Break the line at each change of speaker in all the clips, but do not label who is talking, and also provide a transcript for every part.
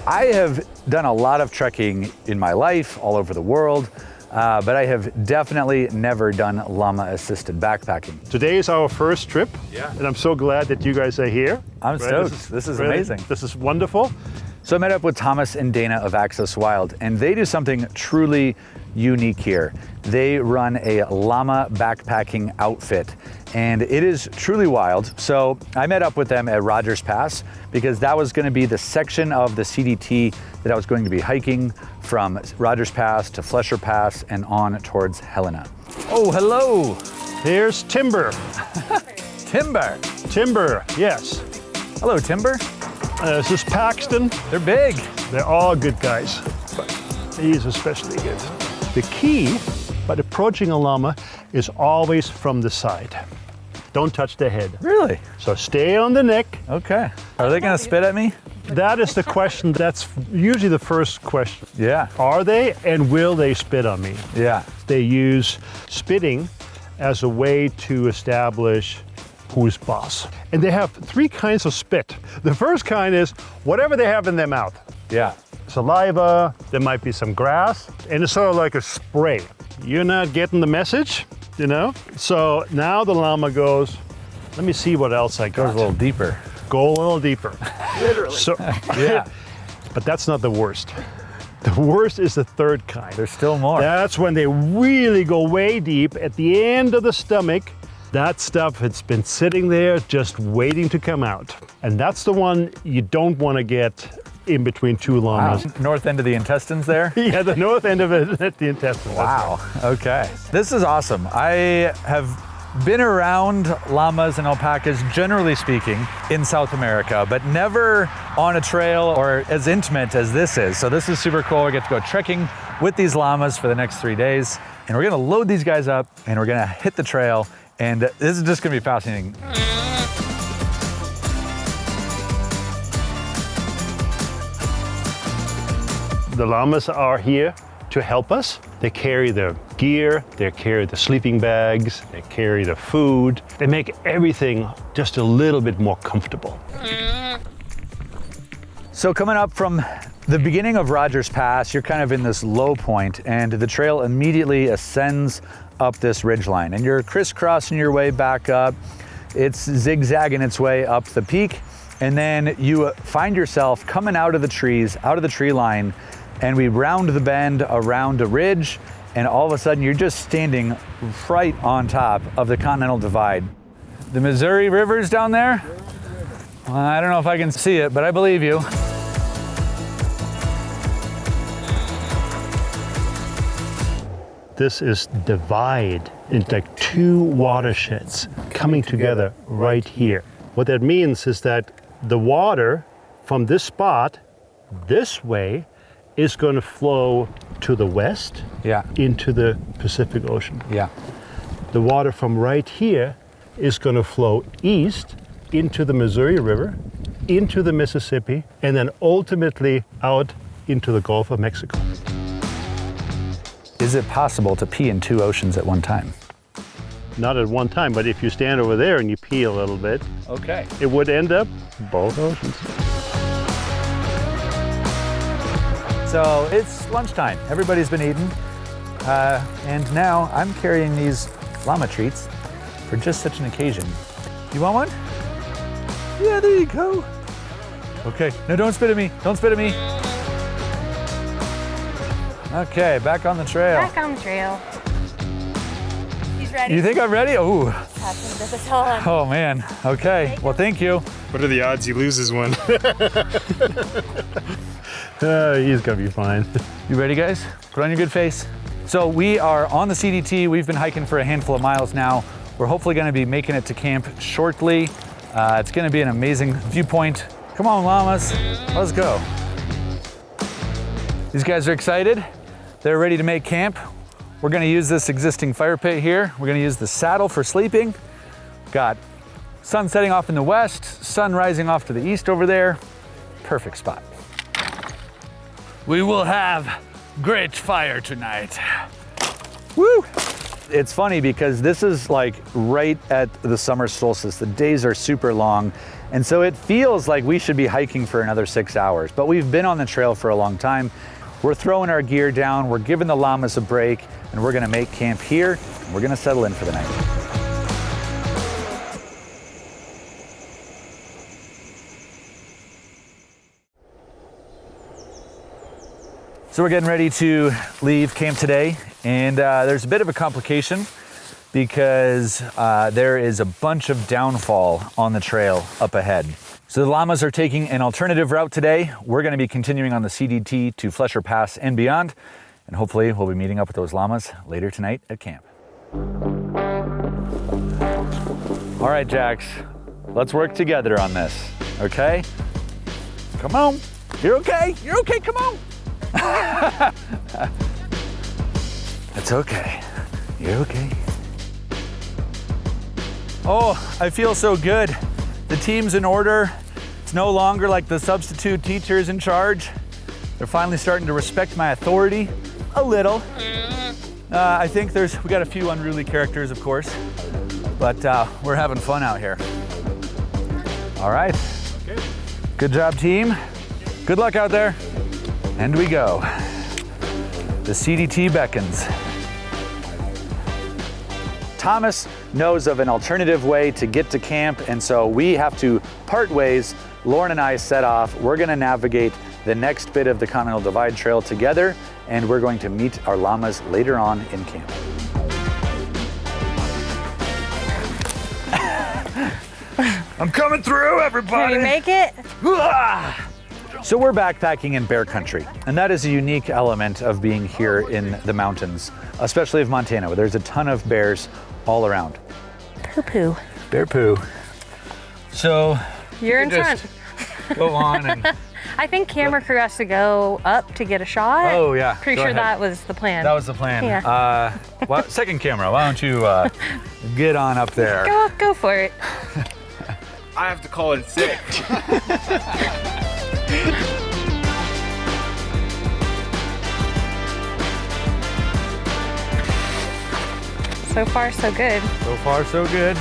I have done a lot of trekking in my life, all over the world, but I have definitely never done llama-assisted backpacking.
Today is our first trip,
Yeah.
and I'm so glad that you guys are here.
I'm stoked. This is
really
amazing.
This is wonderful.
So I met up with Thomas and Dana of Access Wild, and they do something truly unique here. They run a llama backpacking outfit, and it is truly wild. So I met up with them at Rogers Pass because that was going to be the section of the CDT that I was going to be hiking from Rogers Pass to Flesher Pass and on towards Helena. Oh, hello.
Here's Timber.
Timber.
Timber, yes.
Hello, Timber.
This is Paxton.
They're big.
They're all good guys, but he's especially good. The key by approaching a llama is always from the side. Don't touch their head.
Really?
So stay on the neck.
Okay. Are they going to spit at me?
That is the question. That's usually the first question.
Yeah.
Are they, and will they spit on me?
Yeah.
They use spitting as a way to establish who's boss. And they have three kinds of spit. The first kind is whatever they have in their mouth.
Yeah.
Saliva, there might be some grass, and it's sort of like a spray. You're not getting the message, you know? So now the llama goes, let me see what else I got.
Goes a little deeper.
Go a little deeper.
Literally.
So,
Yeah.
but that's not the worst. The worst is the third kind.
There's still more.
That's when they really go way deep at the end of the stomach. That stuff has been sitting there just waiting to come out. And that's the one you don't want to get in between two llamas.
Wow. North end of the intestines there?
Yeah, the north end of it at the intestine.
Wow. Okay. This is awesome. I have been around llamas and alpacas, generally speaking, in South America, but never on a trail or as intimate as this is. So this is super cool. We get to go trekking with these llamas for the next 3 days. And we're gonna load these guys up and we're gonna hit the trail. And this is just gonna be fascinating.
The llamas are here to help us. They carry the gear, they carry the sleeping bags, they carry the food. They make everything just a little bit more comfortable.
So coming up from the beginning of Rogers Pass, you're kind of in this low point and the trail immediately ascends up this ridgeline and you're crisscrossing your way back up. It's zigzagging its way up the peak and then you find yourself coming out of the trees, out of the tree line, and we round the bend around a ridge and all of a sudden you're just standing right on top of the Continental Divide. The Missouri River's down there? Well, I don't know if I can see it, but I believe you.
This is divide. It's like two watersheds coming together right here. What that means is that the water from this spot, this way, is going to flow to the west
Yeah.
into the Pacific Ocean.
Yeah.
The water from right here is going to flow east into the Missouri River, into the Mississippi, and then ultimately out into the Gulf of Mexico.
Is it possible to pee in two oceans at one time?
Not at one time, but if you stand over there and you pee a little bit,
Okay.
it would end up both oceans.
So it's lunchtime. Everybody's been eating. And now I'm carrying these llama treats for just such an occasion. You want one? Yeah, there you go. Okay. No, don't spit at me. Don't spit at me. Okay, back on the trail.
Back on the trail. He's ready.
You think I'm ready? Oh,
Passing the baton.
oh man. Okay. Well, thank you.
What are the odds he loses one?
He's gonna be fine.
You ready, guys? Put on your good face. So we are on the CDT. We've been hiking for a handful of miles now. We're hopefully gonna be making it to camp shortly. It's gonna be an amazing viewpoint. Come on, llamas, let's go. These guys are excited. They're ready to make camp. We're gonna use this existing fire pit here. We're gonna use the saddle for sleeping. Got sun setting off in the west, sun rising off to the east over there. Perfect spot. We will have great fire tonight. Woo! It's funny because this is like right at the summer solstice. The days are super long. And so it feels like we should be hiking for another 6 hours, but we've been on the trail for a long time. We're throwing our gear down, we're giving the llamas a break, and we're gonna make camp here. And we're gonna settle in for the night. So we're getting ready to leave camp today, and there's a bit of a complication because there is a bunch of downfall on the trail up ahead. So the llamas are taking an alternative route today. We're gonna be continuing on the CDT to Flesher Pass and beyond, and hopefully we'll be meeting up with those llamas later tonight at camp. All right, Jax, let's work together on this, okay? Come on, you're okay, come on. It's okay. You're okay. Oh, I feel so good. The team's in order. It's no longer like the substitute teacher's in charge. They're finally starting to respect my authority a little. I think we got a few unruly characters, of course, but we're having fun out here. All right. Okay. Good job, team. Good luck out there. And we go. The CDT beckons. Thomas knows of an alternative way to get to camp, and so we have to part ways. Lauren and I set off. We're gonna navigate the next bit of the Continental Divide Trail together, and we're going to meet our llamas later on in camp. I'm coming through, everybody.
Can you make it?
So we're backpacking in bear country, and that is a unique element of being here in the mountains, especially of Montana, where there's a ton of bears all around.
Poo-poo.
Bear poo. So
You're in front.
Go on and...
I think camera crew has to go up to get a shot.
Oh yeah.
Pretty
Go
sure
ahead.
that was the plan.
That was the plan.
Yeah.
Second camera, why don't you get on up there?
Go for it.
I have to call it sick.
So far, so good.
So far, so good.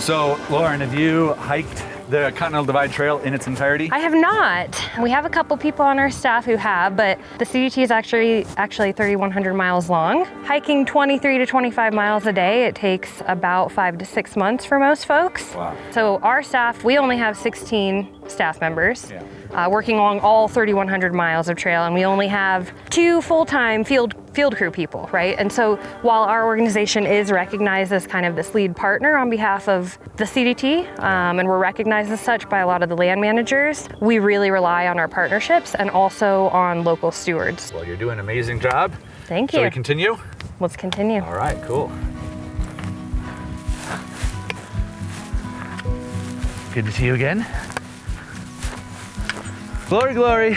So, Lauren, have you hiked the Continental Divide Trail in its entirety?
I have not. We have a couple people on our staff who have, but the CDT is actually 3,100 miles long. Hiking 23 to 25 miles a day, it takes about 5 to 6 months for most folks.
Wow.
So our staff, we only have 16 staff members.
Yeah.
Working along all 3,100 miles of trail, and we only have 2 full-time field crew people, right? And so while our organization is recognized as kind of this lead partner on behalf of the CDT, and we're recognized as such by a lot of the land managers, we really rely on our partnerships and also on local stewards.
Well, you're doing an amazing job.
Thank
Shall
you.
we continue?
Let's continue.
All right, cool. Good to see you again. Glory, glory,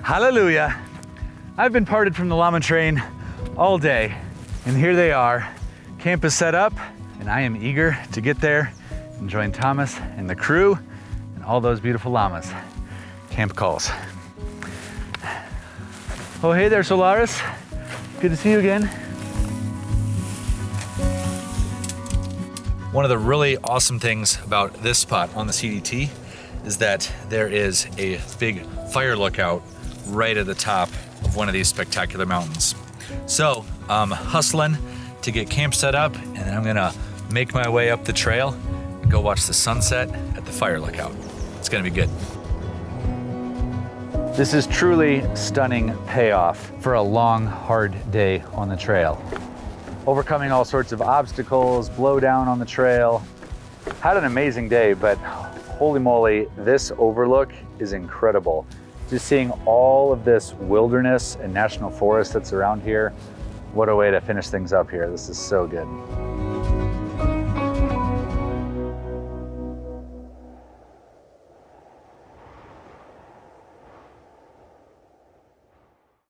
hallelujah. I've been parted from the llama train all day, and here they are. Camp is set up, and I am eager to get there and join Thomas and the crew and all those beautiful llamas. Camp calls. Oh, hey there, Solaris. Good to see you again. One of the really awesome things about this spot on the CDT is that there is a big fire lookout right at the top of one of these spectacular mountains. So I'm hustling to get camp set up, and then I'm gonna make my way up the trail and go watch the sunset at the fire lookout. It's gonna be good. This is truly stunning payoff for a long, hard day on the trail. Overcoming all sorts of obstacles, blow down on the trail. Had an amazing day, but holy moly, this overlook is incredible. Just seeing all of this wilderness and national forest that's around here, what a way to finish things up here. This is so good.